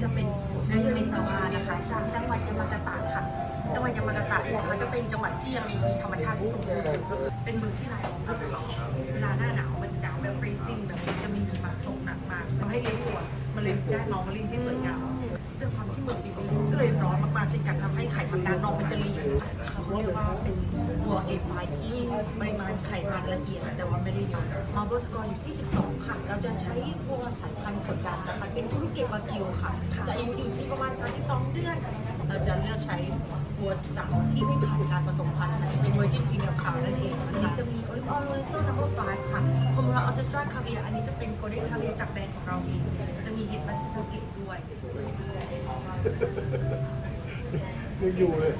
จะเป็นเนื้อยูนิซาวานะคะจากจังหวัดยามากาตะค่ะจังหวัดยามากาตะเนี่ยเขาจะเป็นจังหวัดที่ยังมีธรรมชาติที่สมบูรณ์อยู่ก็คือเป็นเมืองที่รายล้อมด้วยเขาเวลาหน้าหนาวมันจะหนาวแบบฟรีซิ่งแบบจะมีหิมะตกหนักมากทำให้เลี้ยงวัวมันเลยได้น้องมะลินที่สวยงามด้วยความที่เมืองปีนี้ก็เลยร้อนมากๆเช่นกันทำให้ไข่มันด้านนอกมันจะเหลวเขาเรียกว่าเป็นวัว A5 ที่ปริมาณไขมันละเอียดแต่ว่าไม่ได้เยอะมาร์เบิลสกอร์อยู่ที่12ค่ะเราจะใช้วัวสายพันธุ์กดดันนะคะเป็นคุรุเกะวากิวค่ะจะอายุอยู่ที่ประมาณ32เดือนเราจะเลือกใช้วัวสาวที่ไม่ผ่านการผสมพันธุ์จะเป็นเวอร์จินพรีเมียมคาวนั่นเองอันนี้จะมีโอลิฟออลโรเลโซ่นัมเบอร์5ค่ะโคมูราออสเตรคาเวียอันนี้จะเป็นโกลเด้นคาเวียจากแบรนด์ของเราเองจะมีเห็ดมัสโตเกะด้วย ยังอยู่เลย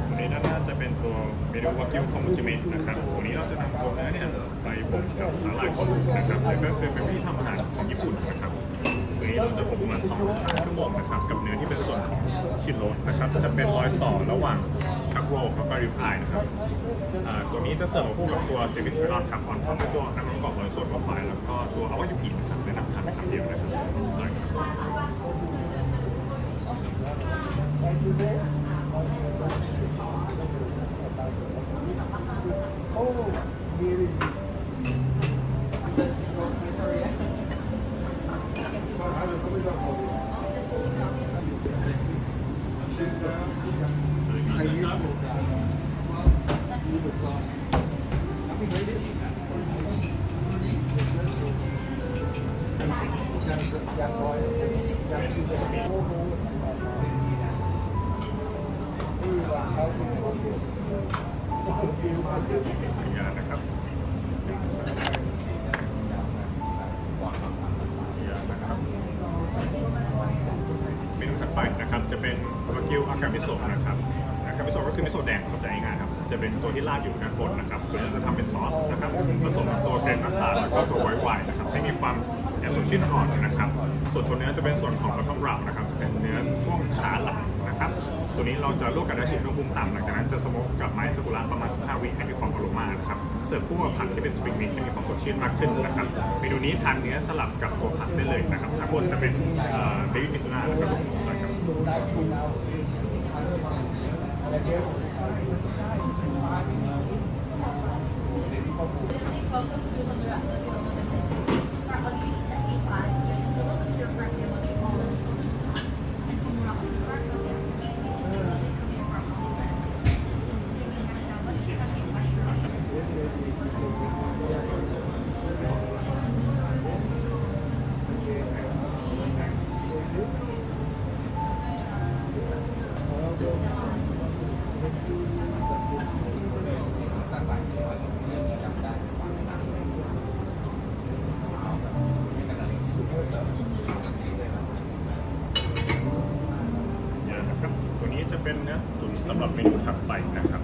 ตัวนี้น่าจะเป็นตัวเมนูวากิวของจิเมะนะครับตัวนี้เราจะนำตัวเนื้อเนี่ยไปบ่มกับสาหร่ายคนนะครับแล้วก็คือเป็นวิธีทำอาหารของญี่ปุ่นนะครับตัวนี้เราจะบ่มประมาณ2-3 ชั่วโมงนะครับกับเนื้อที่เป็นส่วนของชิโรสนะครับจะเป็นรอยต่อระหว่างชักโรลแล้วก็ริบอายนะครับตัวนี้จะเสิร์ฟคู่กับตัวเจมิสเมลอนครับออนท็อปด้วยตัวน้ำมันกรอบโรยส่วนวาฟายแล้วก็ตัวอาวายุกินะครับเป็นน้ำทานคำเดียวนะครับใช่ครับโอ้ดีดีไข่นี้สุดยอดดูthe sauce น้ำพริกไทยดิยังน้อยยังคือโอ้โหวันเช้าคุณโอเคฟิวมาฟิว งานนะครับเมนูถัดไปนะครับจะเป็นวากิวอากามิโซะนะครับอากามิโซะก็คือมิโซะแดงเข้าใจง่ายๆครับจะเป็นตัวที่ราดอยู่ด้านบนนะครับตัวนี้จะทำเป็นซอสนะครับผสมกับตัวเกรนมัสตาร์ดแล้วก็ตัวไวท์ไวน์นะครับให้มีความแอบสดชื่นอ่อนนะครับส่วนตัวเนื้อจะเป็นส่วนของกระท่อมราวนะครับจะเป็นเนื้อช่วงขาหลังนะครับตัวนี้เราจะลวกกับดาชิอุณหภูมิต่ำหลังจากนั้นจะสโมกกับไม้ซากุระประมาณ15 วิให้มีความอโรมานะครับเสิร์ฟคู่กับผักที่เป็นสปริงมิกให้มีความสดชื่นมากขึ้นนะครับเมนูนี้ทานเนื้อสลับกับตัวผักได้เลยนะครับข้างบนจะเป็นเบบี้มิซูน่านะครับใช่ครับ ได้กินเอาอะไรเยอะ นะครับตัวนี้จะเป็นเนื้อตุ๋นสำหรับเมนูถัดไปนะครับ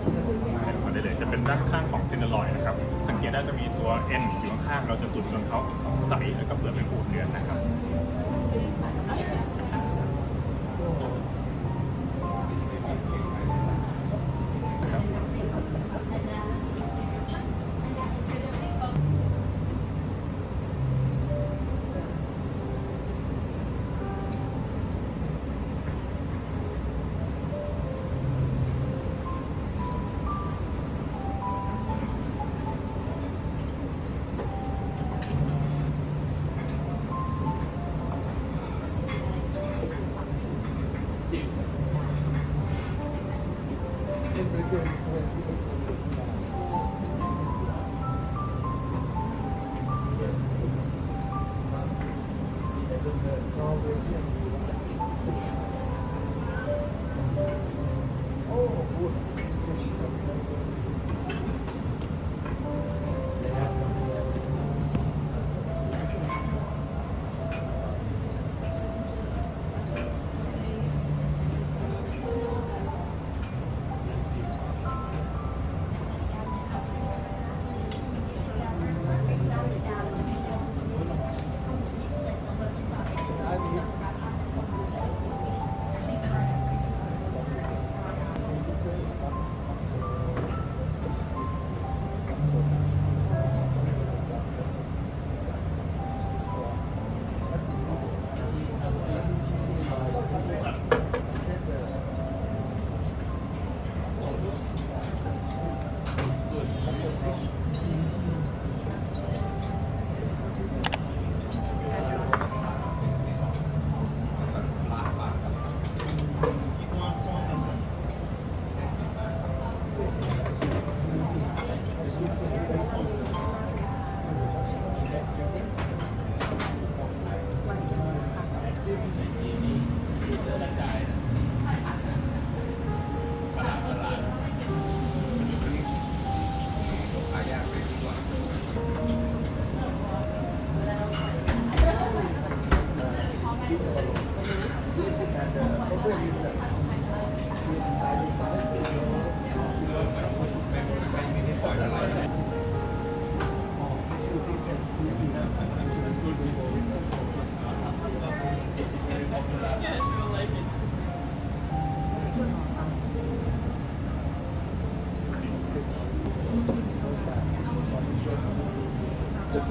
มาได้เลยจะเป็นด้านข้างของเทนเนอร์ลอยนะครับสังเกตได้จะมีตัวเอ็นอยู่ข้างๆเราจะตุ๋นจนเขาใสแล้วก็เปลือกเป็นอูดเดือนนะครับ แล้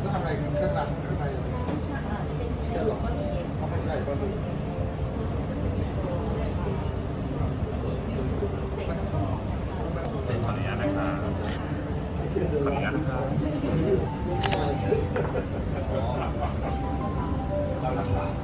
วอะไรคือเครื่องรางข้างในสแกลล็อกเขาไม่ใช่ก็มี ขออนุญาตนะครับขออนุญาตนะครับ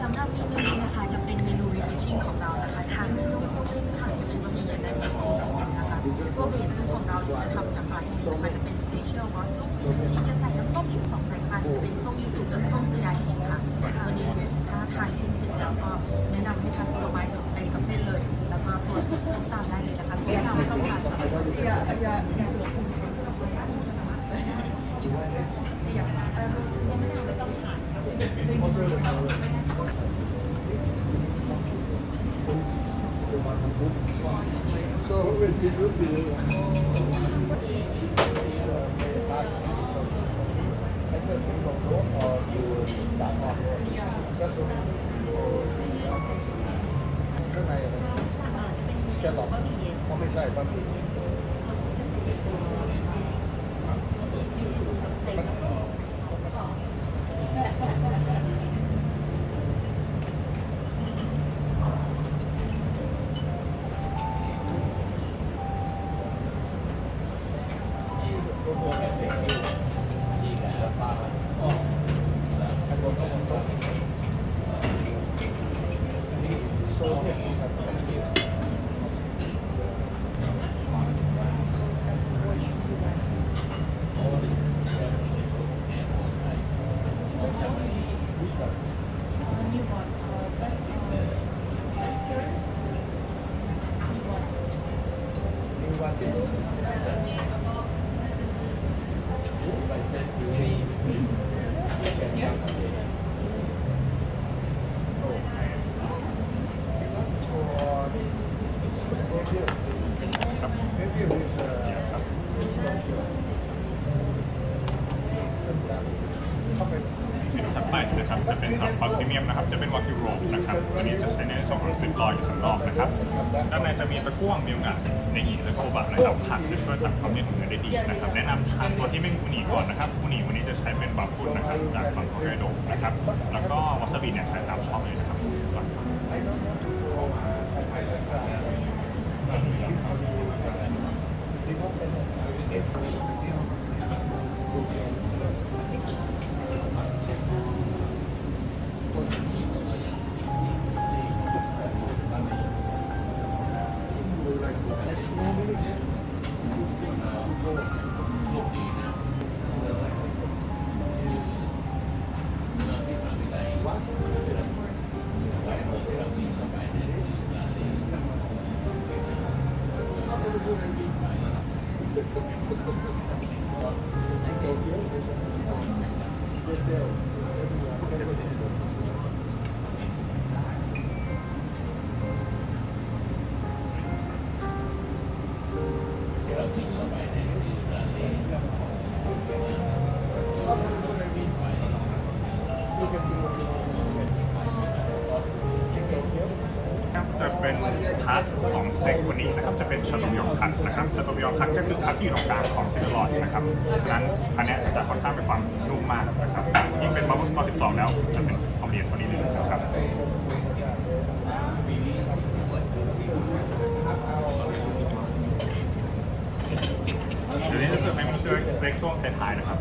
สำหรับเมนูนี้นะคะจะเป็นเมนู refreshing ของเรานะคะทานเมนูซุปค่ะจะเป็นบะหมี่เย็นและเป็นกุ้งสดนะคะตัวเบสซุปของเราจะทำจากปลาเห็ดนะคะจะเป็น special hot soup ที่จะใส่น้ำส้มอยู่2 สายพันธุ์จะเป็นส้มยูสุกับส้มซือยาจีค่ะตัวนี้ถ้าทานชิ้นเสร็จแล้วก็แนะนำให้ทานผลไม้ไปกับเส้นเลย แล้วก็ตัวซุปตามได้เลยนะคะที่เราไม่ต้องทานกับSo when you do this, anh ta sử dụng đốt or you đã ngọt rồi. That's what it is. Cái này là scallop, nóไม่ใช่บะหมี่โซเทียมครับ เมนูถัดไปนะครับจะเป็นซอสพรีเมียมนะครับจะเป็นวากิวโรบนะครับตัวนี้จะใช้ในส่วนของสเต็ปลอยอยู่ข้างนอกนะครับด้านในจะมีตะกั่วมีโอกาสในหยีแล้วก็โอบะนะครับผักจะช่วยตัดความเลี่ยนของเนื้อได้ดีนะครับแนะนำทานตัวที่ไม่มีอูนิก่อนนะครับอูนิวันนี้จะใช้เป็นบัฟฟุตนะครับจากฝั่งฮอกไกโดนะครับแล้วก็วาซาบิเนี่ยใส่ตามชอบเลยนะครับก่อนครับ จะเป็นพาร์ทของสเต็กวันนี้นะครับจะเป็นชาโตมยองคัตนะครับชาโตมยองคัตก็คือคัตที่อยู่ตรงกลางของเทนเนอร์ลอยนะครับฉะนั้นอันนี้จะค่อนข้างเป็นความนุ่มมากนะครับยิ่งเป็นบับเบิ้ลสกอร์12แล้วจะเป็นความเรียนกว่านี้เลยนะครับเดี๋ยวนี้จะเสิร์ฟเมนูสเต็กช่วงท้ายๆนะครับ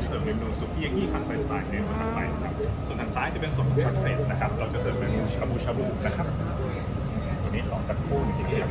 เสิร์ฟเมนูซุกี้ยากิคันไซสไตล์ในวันถัดไปนะครับส่วนทางซ้ายจะเป็นส่วนของช็อตเบรดนะครับเราจะเสิร์ฟเมนูชี ชาบูชาบูนะครับทีนี้รอสักครู่หนึงนะครับ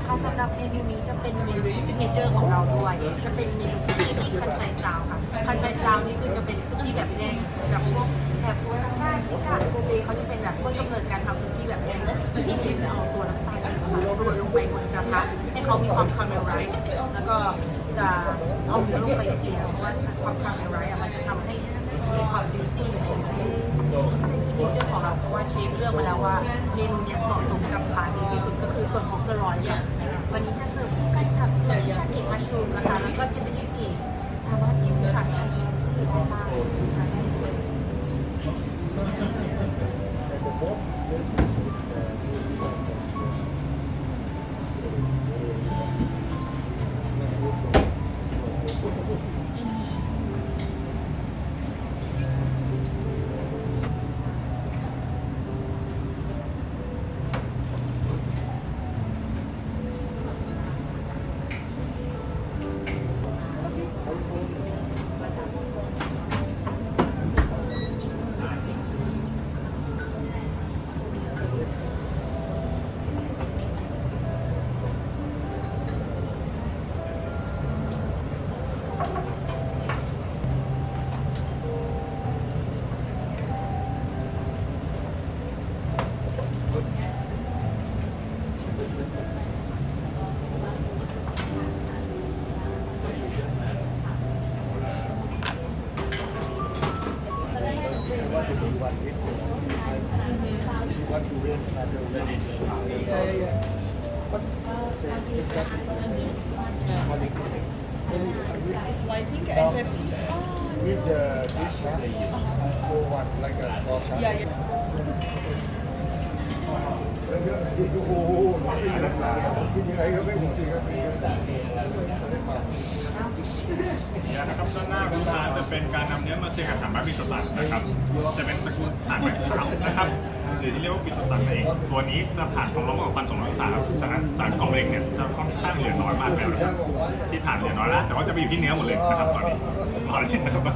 ค่ะสำหรับเมนูนี้จะเป็นเมนูซิกเนเจอร์ของเราด้วย จะเป็นเมนูซุกี้ที่คันไซสไตล์ค่ะ คันไซสไตล์นี่คือจะเป็นซุกี้แบบแห้งแบบพวกแถบโอซาก้าชิกะโกเบเขาจะเป็นแบบต้นกำเนิดการทำซุกี้แบบแห้งโดยที่เชฟจะเอาตัวน้ำตาลนะคะกดลงไปบนกระทะให้เขามีความคาราเมลไรซ์แล้วก็จะเอาเนื้อลงไปเสียเพราะว่าความคาราเมลไรซ์มันจะทำให้มีความจุยซี่ในเป็นซิกเนเจอร์ของเราเพราะว่าเชฟเลือกมาแล้วว่าเมนูนี้เหมาะสมกับทานนี้ที่สุดก็คือส่วนของสลอยเนี่ยวันนี้จะเสิร์ฟคู่กันกับชิคาเกะมัชรูมนะคะแล้วก็จิมเบนิสกีสามารถจิ้มกับไข่ที่ได้บ้างจะได้สวย It's lighting and Pepsi. With the dish, for one like a portion. Yeah, yeah. โอ้โหกินยังไงก็ไม่หมดสิครับ เนี่ยนะครับด้านหน้าของร้านจะเป็นการนำเนื้อมาเสียกับถังบาร์บีสตันนะครับจะเป็นตระกูลถ่านไม้ขาวนะครับหรือที่เรียกว่าบิสตันนั่นเองตัวนี้จะผ่านความร้อนของ1,200 องศาฉะนั้นสารกล่องเหล็กเนี่ยจะค่อนข้างเหลือน้อยมากเลยนะครับที่ถ่านเหลือน้อยแล้วแต่ว่าจะไปอยู่ที่เนื้อหมดเลยนะครับตอนนี้รอเล่นนะครับ น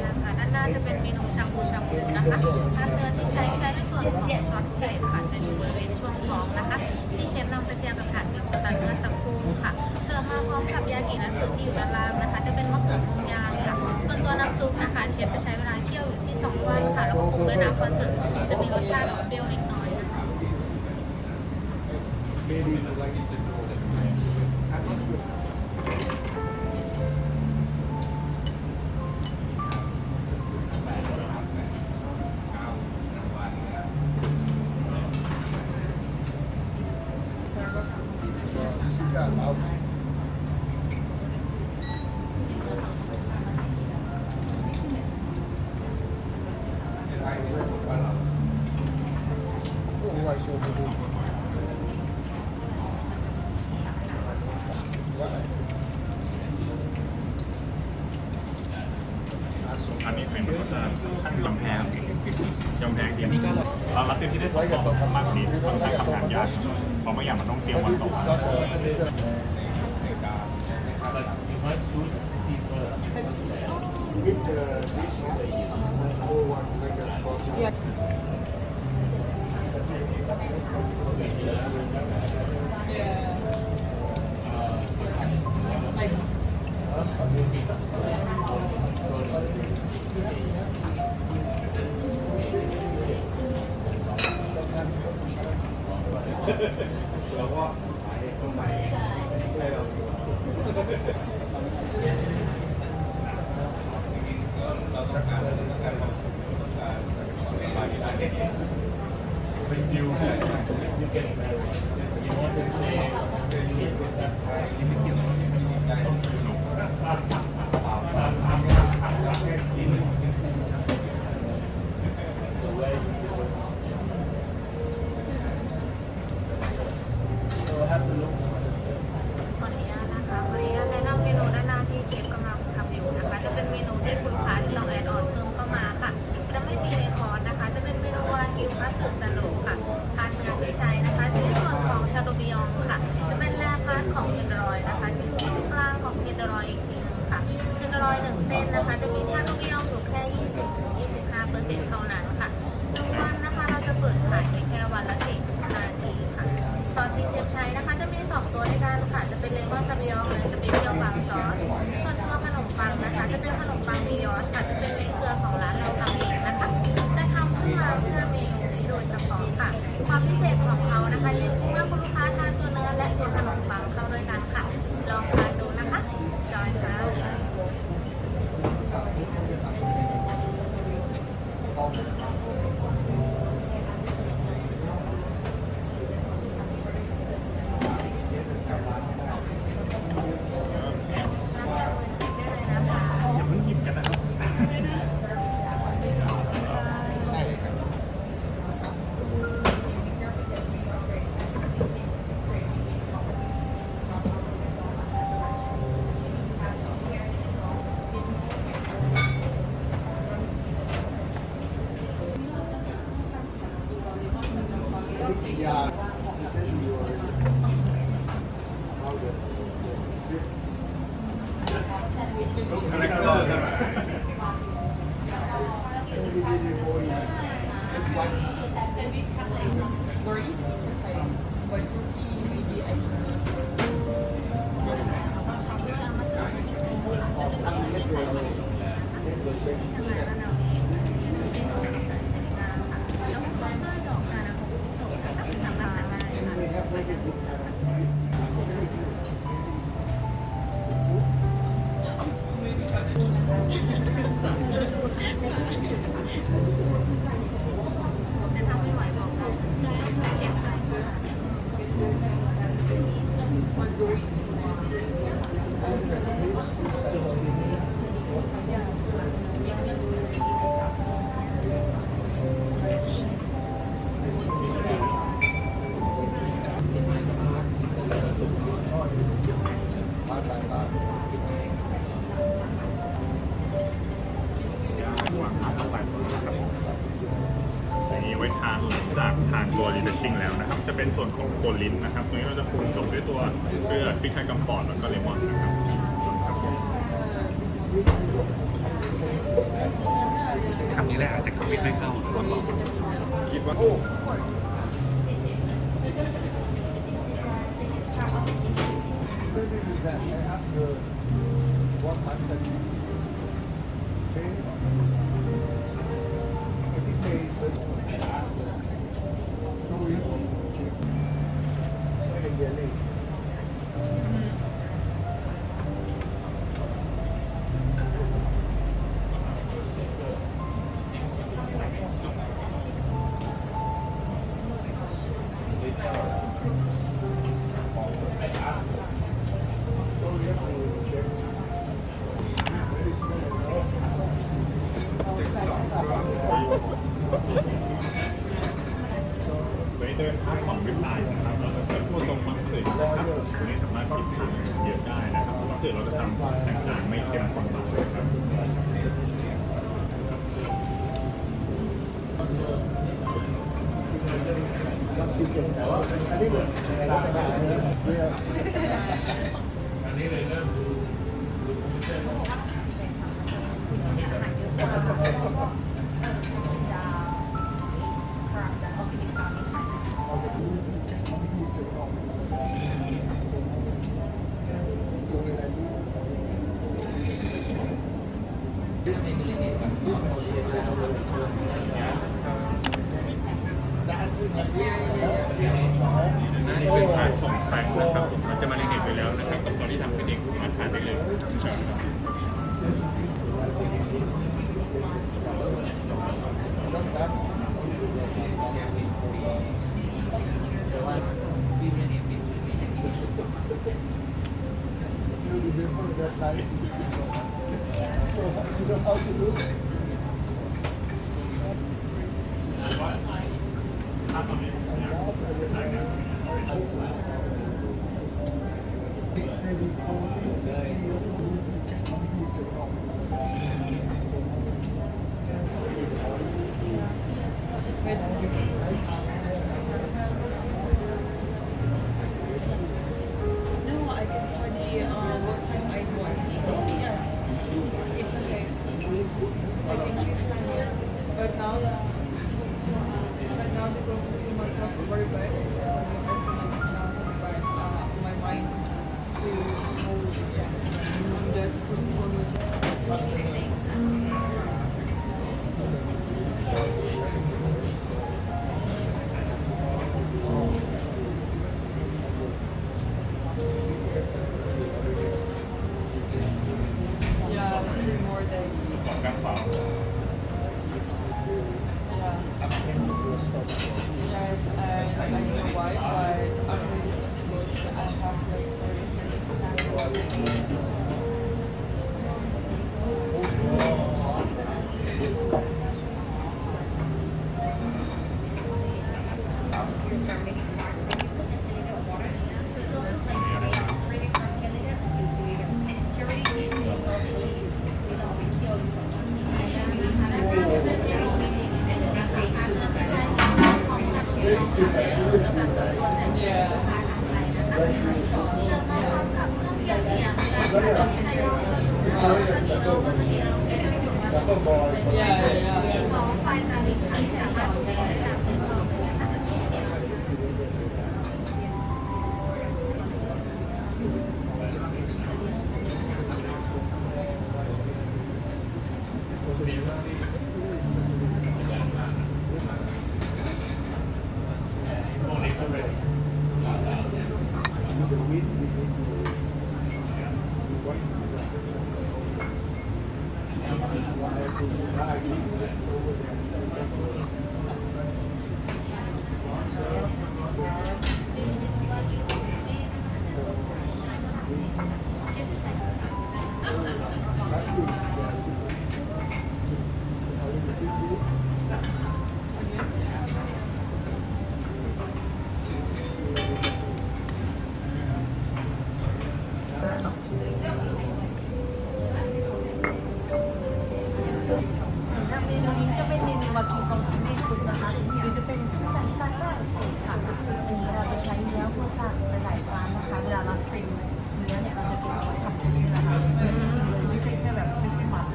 ะคะด้านหน้าจะเป็นเมนูชาบูนะคะถ้าเนื้อที่ใช้ในส่วนของซอสเจดค่ะจะอยู่บริเวณช่วงท้องนะคะที่เชฟนำไปเสียบกับฐานบิชตันเมื่อสักครู่ค่ะเสิร์ฟมาพร้อมกับยากินัตสึที่อยู่ด้านล่างนะคะจะเป็นมะเขือพวงยางค่ะส่วนตัวน้ำซุปนะคะเชฟจะใช้เวลาเคี่ยวอยู่ที่2 วันค่ะแล้วก็ปรุงด้วยน้ำคอนเสิร์ตจะมีรสชาติเปรี้ยวเล็กน้อยนะคะ Maybe like I'm not sure. Sika Laos. Oh, why so many? อันนี้เป็นก็จะขั้นกำแพงที่นี่ก็ ลาเต้ที่ได้ส่วนผสมมากนิดค่อนข้างทำงานยากเพราะบางอย่างมันต้องเตรียมวันต่อวัน With the dish or one like a portion.ขออนุญาตนะคะขออนุญาตแนะนำเมนูด้านหน้าที่เชฟกำลังทำอยู่นะคะ จะเป็นเมนูที่คุณลูกค้าจะต้องแอดออนเพิ่มเข้ามาค่ะ จะไม่มีในคอร์สนะคะ จะเป็นเมนูวากิวคัตสึสโลค่ะพาร์ทเนื้อที่ใช้นะคะใช้ในส่วนของชาโตบิยองค่ะ จะเป็นแร่พาร์ทของเทนเดอรอยนะคะจึงตรงกลางของเทนเดอรอยอีกทีนึงค่ะเทนเดอรอย1เส้นนะคะ จะมีชาโตบิยองอยู่แค่ 20-25% เท่านั้นค่ะ1วันนะคะเราจะเปิดขายในแค่วันละ4-5 นาทีค่ะ ซอสที่เชฟใช้นะคะจะมี 2 ตัวด้วยกันค่ะ จะเป็นเลมอนซาบิยองและสเปเชียลบางซอส ส่วนตัวขนมปังนะคะ จะเป็นขนมปังบิยอสค่ะ จะเป็นในเครือของร้านเราทำเองนะคะจะทำขึ้นมาเพื่อเมนูนี้โดยเฉพาะค่ะ ความพิเศษของเขานะคะอยู่ที่เมื่อคุณลูกค้าทานตัวเนื้อและตัวขนมปังเข้าด้วยกันค่ะ ลองทานดูนะคะจอยค่ะ รับจากมือเชฟได้เลยนะคะ อย่าเพิ่งหยิบกันนะครับ Yeah, you said you were how the อะไรก็ได้ Very easy to play. But Turkey, maybe I can. แต่ถ้าไม่ไหวบอกเราเชฟได้ วางน้ำเข้าไปนะครับอย่างนี้ไว้ทานหลังจากทานตัวรีเฟชชิ่งแล้วนะครับ จะเป็นส่วนของโคนลิ้นนะครับ ตัวนี้เราจะปรุงจบด้วยตัวเกลือพริกไทยกำปอนแล้วก็เลมอนนะครับคำนี้แหละอาจจะไม่ค่อยเข้าลองคิดว่า เวเตอร์พาร์ทของริบอายนะครับเราจะเสิร์ฟพวกตรงมังสวิรัตินะครับตรงนี้สามารถกินทานเยอะได้นะครับมังสวิรัติเราจะทำจางๆไม่เค็มข้นมากนะครับ มันชิมเก่งแต่ว่าอันนี้เราจะได้เนี่ย นี่เป็นพาร์ทของแฟนนะครับผมเราจะมาในเน็ตไปแล้วนะครับกับตอนที่ทำเป็นเองสามารถทานได้เลยเชิญครับ Still remember that night. So you know how to do it. No, I can study what time I want. So yes, it's okay. I can choose time. But now because I feel myself very bad, because I'm organized now, but my mind to slowly, just proceed with. Yeah, 3 more days. ก่อนการเป่า Yeah. Yes, and I know why, but after this explodes, I have like 30 minutes. Yeah. แล้วก็บอย Yeah, yeah. สองไฟนาฬิกาสามารถดูได้จาก สำหรับเมนูนี้จะเป็นเมนูวากิวกองคิเมซุปนะคะหรือจะเป็นซุปจานสตาร์เตอร์สูตรค่ะอันนี้เราจะใช้เนื้อมาจากหลายๆร้านนะคะเวลาเราทริมเนื้อเนี่ยเราจะเก็บเอาไว้ทำซุปนี่แหละค่ะเนื้อจริงๆเลยไม่ใช่แค่แบบไม่ใช่หมัก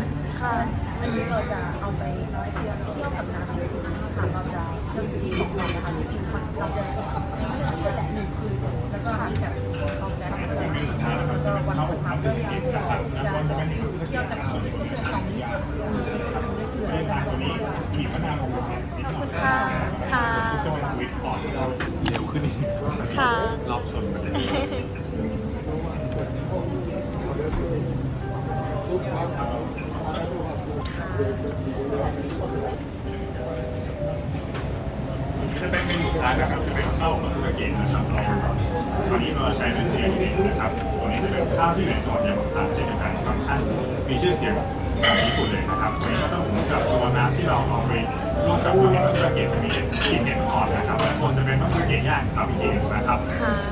ค่ะอันนี้เราจะเอาไปเคี่ยวกับน้ำพริกซีอิ๊วค่ะเราจะเคี่ยวอยู่ที่2 วันนะคะจริงๆเราจะทิ้งเนื้อเคี่ยวแต่1 คืนแล้วก็หลังจากเอาแก๊สแล้วก็วันถัดมาก็เอาจะเคี่ยวจาก4 ลิตรก็เป็น2 ลิตรมีเช็คจะทำด้วยเกลือแล้วก็ ตัวนี้ขีดมะนาวของผมนิดหน่อย ค่ะค่ะ จะเป็นสวิตช์คอร์ดที่เราเร็วขึ้นนิดนึง ค่ะ รอบชนไปเลย จะเป็นเมนูสุดท้ายนะครับจะเป็นข้าวมัสเกะนะครับตอนนี้เราใช้เป็นเสียงเองนะครับตัวนี้จะเป็นข้าวที่อยู่ในจังหวัดยามาตะเช่นเดียวกันค่อนข้างมีชื่อเสียงของญี่ปุ่นเลยนะครับวันนี้เราต้องหุงกับตัวน้ำที่เราเอาไปร่วมกับตัวเห็ดมัสเกะจะมีกลิ่นเห็ดอ่อนนะครับและคนจะเป็นมัสเกะย่างครับเองนะครับ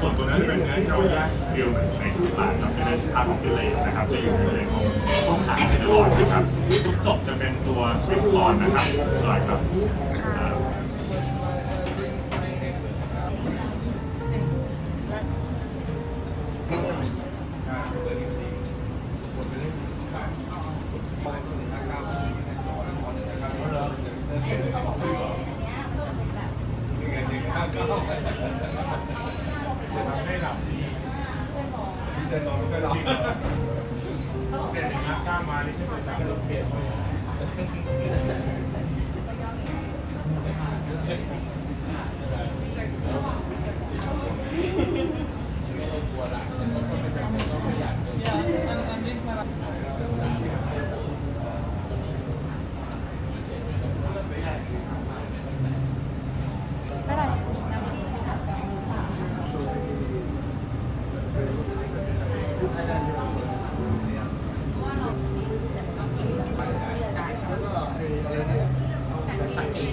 ส่วนตัวเนื้อจะเป็นเนื้อที่เราย่างเรียวเหมือนในทุกร้านครับจะได้ทานของฟิลเล่นะครับจะอยู่ในเลนของต้มหางเห็ดอ่อนนะครับทุกจบจะเป็นตัวสวิตคอร์นนะครับอร่อยครับ ให้หลับเดินนอนไม่หลับเปลี่ยนหน้ากล้ามานี่ใช่ไหมครับเปลี่ยน Yeah, I'm doing my ไม่ได้ แล้วก็ไอ้อะไรนะสังเกต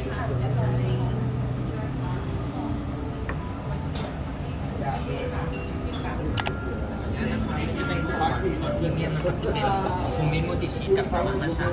จะเป็นของพรีเมียมนะครับที่เป็นโฮมเมดโมจิชีสกับน้ำมันมัทฉะ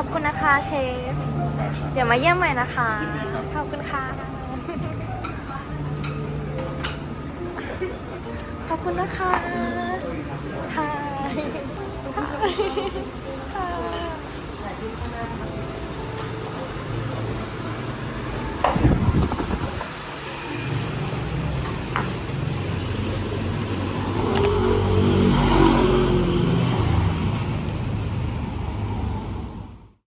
ขอบคุณนะคะเชฟ เดี๋ยวมาเยี่ยมใหม่นะคะ ขอบคุณค่ะ ขอบคุณนะคะ ค่ะ ค่ะ